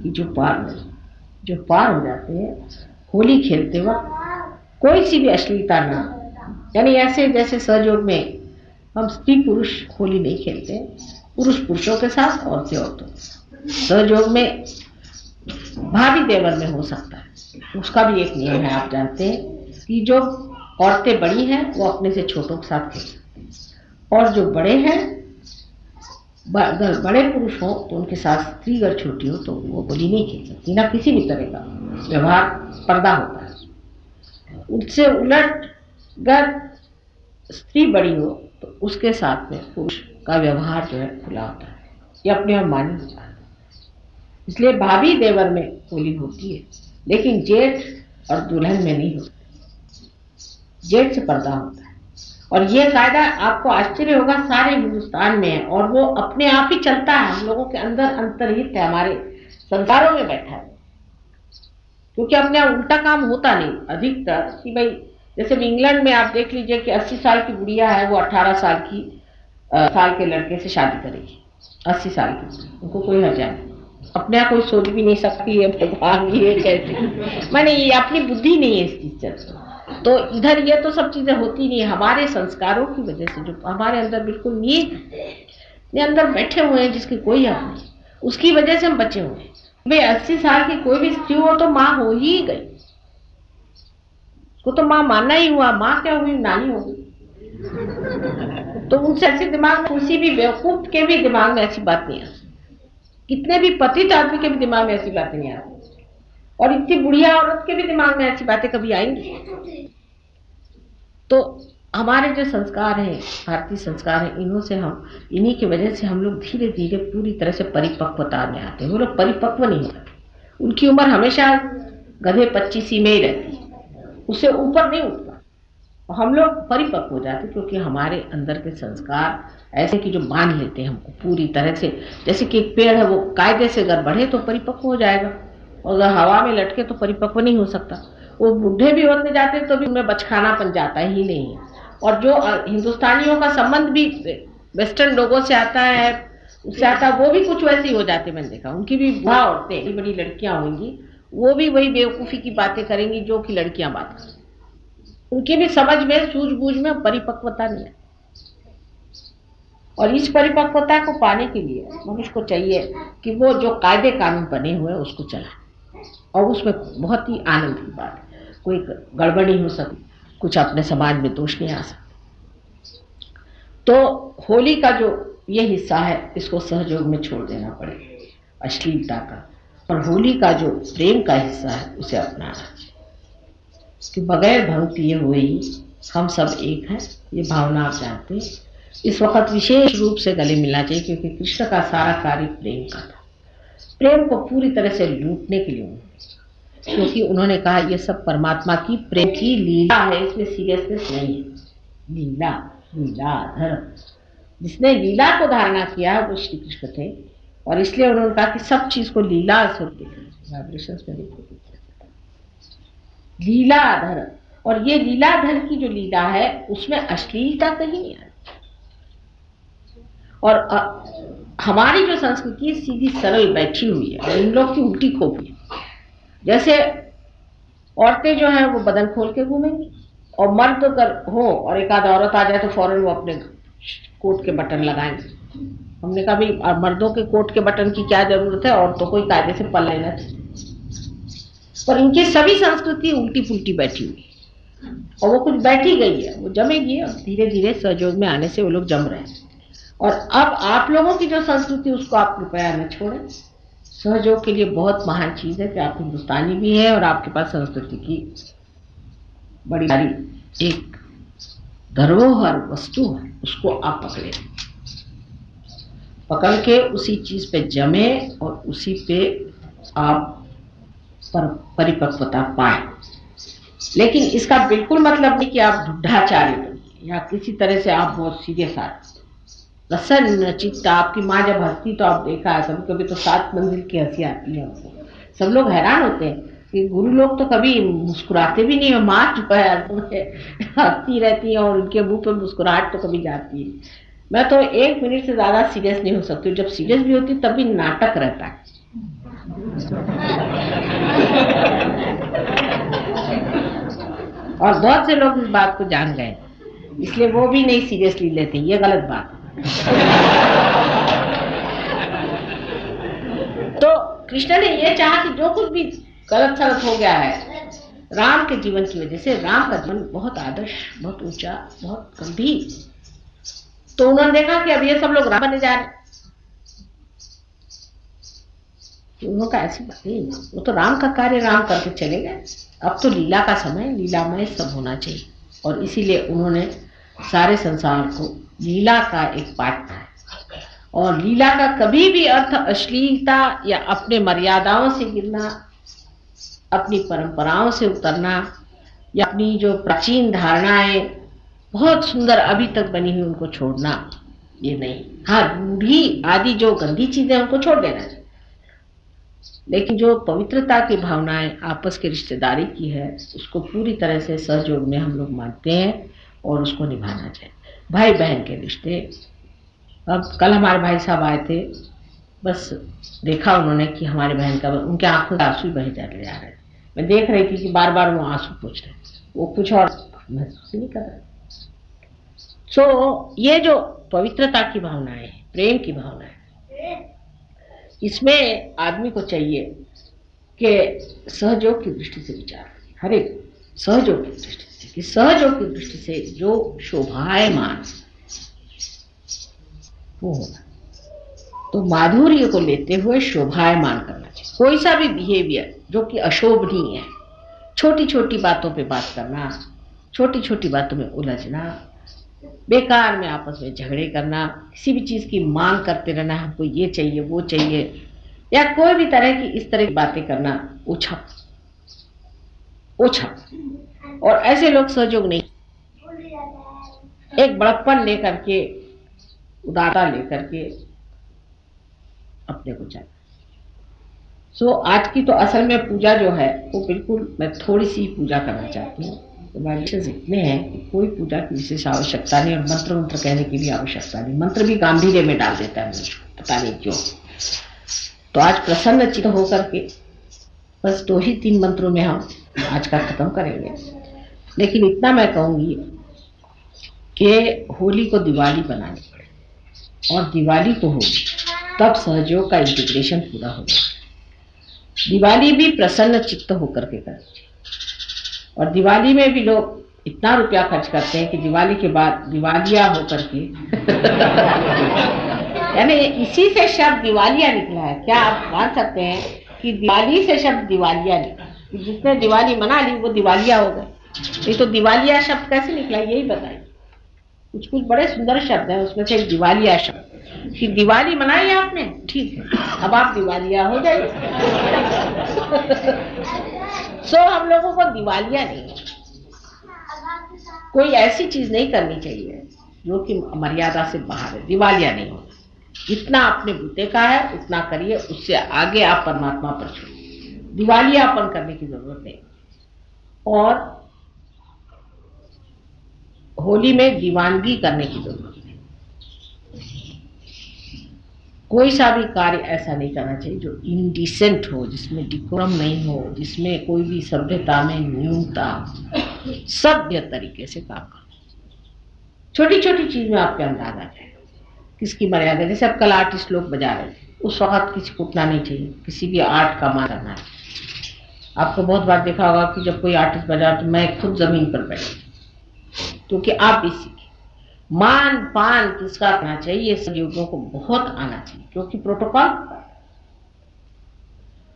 कि जो पार हो जाते हैं होली खेलते वक्त कोई सी भी अश्लीलता ना, यानी ऐसे जैसे सहयोग में हम स्त्री पुरुष होली नहीं खेलते, पुरुष पुरुषों के साथ, औरतें औरतों के साथ। सहयोग में भाभी देवर में हो सकता है, उसका भी एक नियम है। आप जानते हैं कि जो औरतें बड़ी हैं वो अपने से छोटों के साथ खेल सकती हैं, और जो बड़े हैं, अगर बड़े पुरुष हो तो उनके साथ स्त्री अगर छोटी हो तो वो होली नहीं खेल सकती, ना किसी भी तरह का व्यवहार पर्दा होता है। उससे उलट अगर स्त्री बड़ी हो तो उसके साथ में पुरुष का व्यवहार जो है खुला होता है, ये अपने आप मानी जाता है। इसलिए भाभी देवर में होली होती है, लेकिन जेठ और दुल्हन में नहीं होती। जेठ से पर्दा होता है, और ये कायदा आपको आश्चर्य होगा सारे हिंदुस्तान में है, और वो अपने आप ही चलता है, हम लोगों के अंदर अंतर्हित है, हमारे संस्कारों में बैठा है। क्योंकि अपने उल्टा काम होता नहीं अधिकतर, कि भाई जैसे इंग्लैंड में आप देख लीजिए कि 80 साल की गुड़िया है वो 18 साल के लड़के से शादी करेगी। 80 साल की, उनको कोई हर्जा नहीं, अपने आप कोई सोच भी नहीं सकती है भगवान ये कैसे, मैंने ये अपनी बुद्धि नहीं है इस चीज से। तो इधर ये तो सब चीजें होती नहीं है, हमारे संस्कारों की वजह से जो हमारे अंदर बिल्कुल नींद अंदर बैठे हुए हैं जिसकी कोई हक नहीं, उसकी वजह से हम बचे हुए हैं। भाई 80 साल की कोई भी स्त्री हो तो माँ हो ही गई, उसको तो माँ मानना ही हुआ, माँ क्या हुई, नानी हो गई। तो उनसे ऐसे दिमाग में, किसी भी बेवकूफ के भी दिमाग में ऐसी बात नहीं आती, कितने भी पतित आदमी के भी दिमाग में ऐसी बातें नहीं आती, और इतनी बुढ़िया औरत के भी दिमाग में ऐसी बातें कभी आएंगी। तो हमारे जो संस्कार हैं, भारतीय संस्कार हैं, इन्हीं की वजह से हम लोग धीरे धीरे पूरी तरह से परिपक्वता में आते हैं। वो लोग परिपक्व नहीं होते, उनकी उम्र हमेशा गधे 25 में ही रहती है, उससे ऊपर नहीं उठता। हम लोग परिपक्व हो जाते क्योंकि हमारे अंदर के संस्कार ऐसे कि जो बांध लेते हैं हमको पूरी तरह से। जैसे कि एक पेड़ है, वो कायदे से अगर बढ़े तो परिपक्व हो जाएगा, और अगर हवा में लटके तो परिपक्व नहीं हो सकता। वो बुढ़े भी होते जाते तो भी उनमें बचकानापन जाता ही नहीं है। और जो हिंदुस्तानियों का संबंध भी वेस्टर्न लोगों से आता है, उससे आता, वो भी कुछ वैसे ही हो जाते। मैंने देखा उनकी भी बुढ़ा औरतें, बड़ी बड़ी लड़कियां होंगी, वो भी वही बेवकूफ़ी की बातें करेंगी जो कि लड़कियां बात करें। उनकी भी समझ में, सूझबूझ में परिपक्वता नहीं है। और इस परिपक्वता को पाने के लिए मनुष्य को चाहिए कि वो जो कायदे कानून बने हुए हैं उसको चलाए, और उसमें बहुत ही आनंद की बात है, कोई गड़बड़ नहीं हो सकती, कुछ अपने समाज में दोष नहीं आ सकता। तो होली का जो ये हिस्सा है इसको सहयोग में छोड़ देना पड़ेगा, अश्लीलता का, और होली का जो प्रेम का हिस्सा है उसे अपनाना चाहिए कि बगैर भंग पिए हुए ही हम सब एक हैं, ये भावना आप जानते हैं। इस वक्त विशेष रूप से गले मिलना चाहिए क्योंकि कृष्ण का सारा कार्य प्रेम का था, प्रेम को पूरी तरह से लूटने के लिए, क्योंकि उन्होंने कहा ये सब परमात्मा की प्रेम की लीला है, इसमें सीरियसनेस नहीं है। लीला, लीलाधर, जिसने लीला को धारणा किया वो श्री कृष्ण थे, और इसलिए उन्होंने कहा कि सब चीज को लीला स्वरूप वाइब्रेशंस में देखो, लीलाधर। और ये लीलाधर की जो लीला है उसमें अश्लीलता कहीं नहीं आती। और हमारी जो संस्कृति सीधी सरल बैठी हुई है, इन लोग की उल्टी खोपड़ी। जैसे औरतें जो हैं वो बदन खोल के घूमेंगी, और मर्द अगर हो और एक आध औरत आ जाए तो फौरन वो अपने कोट के बटन लगाएंगे। हमने कहा भी मर्दों के कोट के बटन की क्या जरूरत है, औरतों को कायदे से पल लेना चाहिए। पर इनकी सभी संस्कृति उल्टी पुल्टी बैठी हुई है, और वो कुछ बैठी गई है, वो जमेगी, और धीरे धीरे सहयोग में आने से वो लोग जम रहे हैं। और अब आप लोगों की जो संस्कृति उसको आप कृपया न छोड़ें। सहयोग के लिए बहुत महान चीज है कि आप हिंदुस्तानी भी हैं और आपके पास संस्कृति की बड़ी सारी एक धरोहर वस्तु है, उसको आप पकड़ के उसी चीज पे जमे और उसी पे आप परिपक्वता पाए। लेकिन इसका बिल्कुल मतलब नहीं कि आप ढूढ़ाचार्य बनिए या किसी तरह से आप बहुत सीरियस आए। प्रसन्न चित्त, आपकी माँ जब हंसती तो आप देखा है कभी कभी तो 7 मंजिल की हंसी आती है हमको। सब लोग हैरान होते हैं कि गुरु लोग तो कभी मुस्कुराते भी नहीं है, माँ जो है हंसती रहती है और उनके मुंह पे मुस्कुराहट तो कभी जाती है। मैं तो 1 मिनट से ज्यादा सीरियस नहीं हो सकती, जब सीरियस भी होती तब भी नाटक रहता है। और बहुत से लोग इस बात को जान गए, इसलिए वो भी नहीं सीरियसली लेते, ये गलत बात। तो कृष्ण ने ये चाहा कि जो कुछ भी गलत सलत हो गया है राम के जीवन की वजह से, राम का जीवन बहुत आदर्श, बहुत ऊंचा, बहुत गंभीर, तो उन्होंने देखा कि अब ये सब लोग राम बनने जा रहे, उन्होंने कहा ऐसी बात नहीं, वो तो राम का कार्य राम करके चले गए, अब तो लीला का समय, लीलामय सब होना चाहिए। और इसीलिए उन्होंने सारे संसार को लीला का एक पाठ बनाया। और लीला का कभी भी अर्थ अश्लीलता या अपने मर्यादाओं से गिरना, अपनी परंपराओं से उतरना, या अपनी जो प्राचीन धारणाएं बहुत सुंदर अभी तक बनी हुई उनको छोड़ना, ये नहीं। हाँ, रूढ़ी आदि जो गंदी चीजें उनको छोड़ देना चाहिए, लेकिन जो पवित्रता की भावनाएं आपस की रिश्तेदारी की है उसको पूरी तरह से सहयोग में हम लोग मानते हैं और उसको निभाना चाहिए। भाई बहन के रिश्ते, अब कल हमारे भाई साहब आए थे, बस देखा उन्होंने कि हमारे बहन का, उनके आंखों से आंसू बहे जा रहे हैं। मैं देख रही थी कि बार बार वो आंसू पूछ रहे, वो कुछ और महसूस नहीं कर रहे। सो ये जो पवित्रता की भावनाएं है, प्रेम की भावनाएं, इसमें आदमी को चाहिए कि सहयोग की दृष्टि से विचार, हर एक सहयोग की दृष्टि से, कि सहयोग की दृष्टि से जो शोभायमान वो होना, तो माधुर्य को लेते हुए शोभायमान करना चाहिए। कोई सा भी बिहेवियर जो कि अशोभनीय है, छोटी छोटी बातों पे बात करना, छोटी छोटी बातों में उलझना, बेकार में आपस में झगड़े करना, किसी भी चीज की मांग करते रहना, हमको ये चाहिए वो चाहिए, या कोई भी तरह की इस तरह की बातें करना, ओछा ओछा। और ऐसे लोग सहयोग नहीं, एक बड़प्पन लेकर के, उदारता लेकर के अपने को चाहिए। सो आज की तो असल में पूजा जो है वो बिल्कुल, मैं थोड़ी सी पूजा करना चाहती हूँ। तो विशेष इतने हैं कि कोई पूजा की विशेष आवश्यकता नहीं, और मंत्र मंत्र कहने की भी आवश्यकता नहीं। मंत्र भी गांधीर्य में डाल देता है मुझको, पता नहीं क्यों। तो आज प्रसन्न चित्त होकर के बस 2 ही 3 मंत्रों में हम आज का खत्म करेंगे। लेकिन इतना मैं कहूंगी कि होली को दिवाली बनानी पड़े, और दिवाली को होगी तब सहयोग का इंटीग्रेशन पूरा होगा। दिवाली भी प्रसन्न चित्त होकर के करनी चाहिए। और दिवाली में भी लोग इतना रुपया खर्च करते हैं कि दिवाली के बाद दिवालिया होकर के यानी इसी से शब्द दिवालिया निकला है। क्या आप मान सकते हैं कि दिवाली से शब्द दिवालिया निकला, जिसने दिवाली मना ली वो दिवालिया हो गए? ये तो दिवालिया शब्द कैसे निकला, यही बताइए। कुछ कुछ बड़े सुंदर शब्द हैं, उसमें से एक दिवालिया शब्द, कि दिवाली मनाई आपने, ठीक है, अब आप दिवालिया हो जाइए। सो हम लोगों को दिवालिया नहीं, कोई ऐसी चीज नहीं करनी चाहिए जो कि मर्यादा से बाहर है। दिवालिया नहीं होना, जितना आपने बूते का है उतना करिए, उससे आगे आप परमात्मा पर छोड़िए। दिवालियापन करने की जरूरत नहीं। और होली में दीवानगी करने की जरूरत नहीं। कोई सा भी कार्य ऐसा नहीं करना चाहिए जो इनडिसेंट हो, जिसमें डिकोरम नहीं हो, जिसमें कोई भी सभ्यता में न्यूनता, सभ्य तरीके से काम करो। छोटी छोटी चीज में आपके अंदाज आ जाएगा किसकी मर्यादा। जैसे अब कल आर्टिस्ट लोग बजा रहे थे, उस वक्त किसी को उठना नहीं चाहिए, किसी भी आर्ट का मान करना है। आपको बहुत बार देखा होगा कि जब कोई आर्टिस्ट बजा तो मैं खुद जमीन पर बैठी, क्योंकि आप भी सीखे। मान पान किसका करना चाहिए, सहयोगियों को बहुत आना चाहिए, क्योंकि प्रोटोकॉल।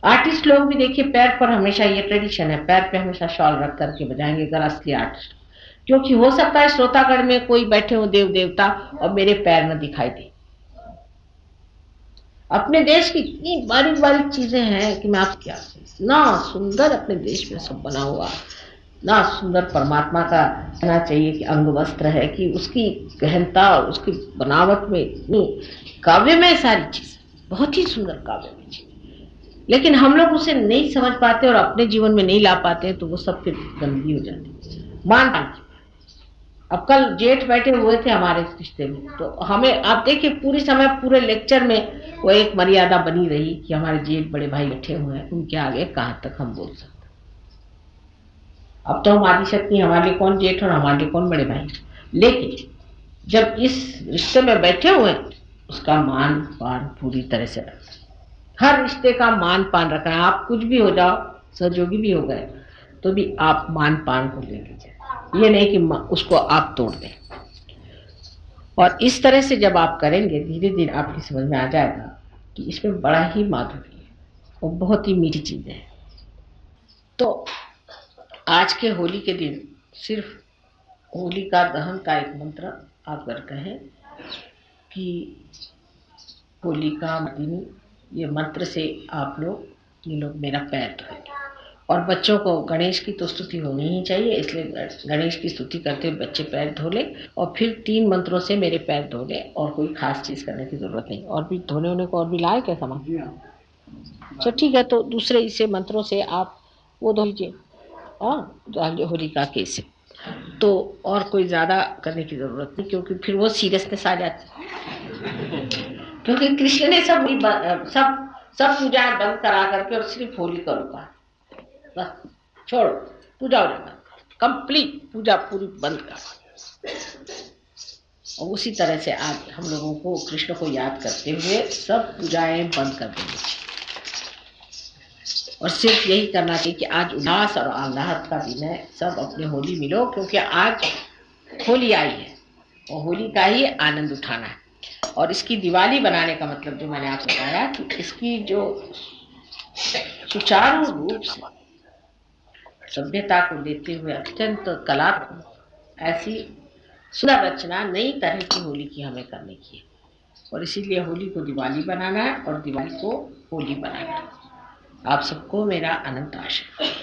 आर्टिस्ट लोग भी देखिए, पैर पर हमेशा, ये ट्रेडिशन है, पैर पे हमेशा शॉल रख करके बजाएंगे अगर असली आर्टिस्ट, क्योंकि हो सकता है श्रोतागण में कोई बैठे हो देव देवता और मेरे पैर न दिखाई दे। अपने देश की इतनी बारीक बारीक चीजें हैं कि मैं आप क्या, ना सुंदर अपने देश में सब बना हुआ, ना सुंदर परमात्मा का कहना चाहिए कि अंग वस्त्र है, कि उसकी गहनता और उसकी बनावट में इतनी, काव्य में सारी चीज बहुत ही सुंदर काव्य में चीज, लेकिन हम लोग उसे नहीं समझ पाते और अपने जीवन में नहीं ला पाते हैं, तो वो सब फिर गंदगी हो जाती है। मान अब कल जेठ बैठे हुए थे हमारे रिश्ते में, तो हमें आप देखिए पूरी समय पूरे लेक्चर में वो एक मर्यादा बनी रही कि हमारे जेठ बड़े भाई बैठे हुए हैं, उनके आगे कहाँ तक हम बोल सकते। अब तो हम आदि शक्ति, हमारे लिए कौन जेठ और हमारे लिए कौन बड़े भाई। लेकिन जब इस रिश्ते में बैठे हुए उसका मान पान पूरी तरह से रखना, हर रिश्ते का मान पान रखना। आप कुछ भी हो जाओ, सहयोगी भी हो गए तो भी आप मान पान को लेके जाए, ये नहीं कि उसको आप तोड़ दें। और इस तरह से जब आप करेंगे धीरे धीरे आपकी समझ में आ जाएगा कि इसमें बड़ा ही माधुर्य है और बहुत ही मीठी चीजें हैं। तो आज के होली के दिन सिर्फ होलिका दहन का एक मंत्र आप अगर कहें कि होलिका मर्दिनी, ये मंत्र से आप लोग ये लोग मेरा पैर धोएंगे। और बच्चों को गणेश की तो स्तुति होनी ही चाहिए, इसलिए गणेश की स्तुति करते हुए बच्चे पैर धो ले और फिर 3 मंत्रों से मेरे पैर धो ले, और कोई खास चीज करने की जरूरत नहीं। और भी धोने होने को और भी लाए क्या सामान? अच्छा ठीक है, तो दूसरे इसे मंत्रों से आप वो धो लीजिए होलिका के से, तो और कोई ज्यादा करने की जरूरत नहीं, क्योंकि फिर वो सीरियसनेस आ जाती है। क्योंकि कृष्ण ने सब पूजाएं बंद करा करके और सिर्फ होली का रुका, बस छोड़ो पूजा बंद, कंप्लीट पूजा पूरी बंद कर। और उसी तरह से आज हम लोगों को कृष्ण को याद करते हुए सब पूजाएं बंद कर देनी चाहिए और सिर्फ यही करना चाहिए कि आज उल्लास और आह्लाद का दिन है, सब अपने होली मिलो, क्योंकि आज होली आई है और होली का ही आनंद उठाना है। और इसकी दिवाली बनाने का मतलब जो मैंने आपको बताया कि इसकी जो सुचारू रूप से सभ्यता को लेते हुए अत्यंत कलात्मक ऐसी सुंदर रचना नई तरह की होली की हमें करने की है, और इसीलिए होली को दिवाली बनाना है और दिवाली को होली बनाना है। आप सबको मेरा अनंत आशीर्वाद।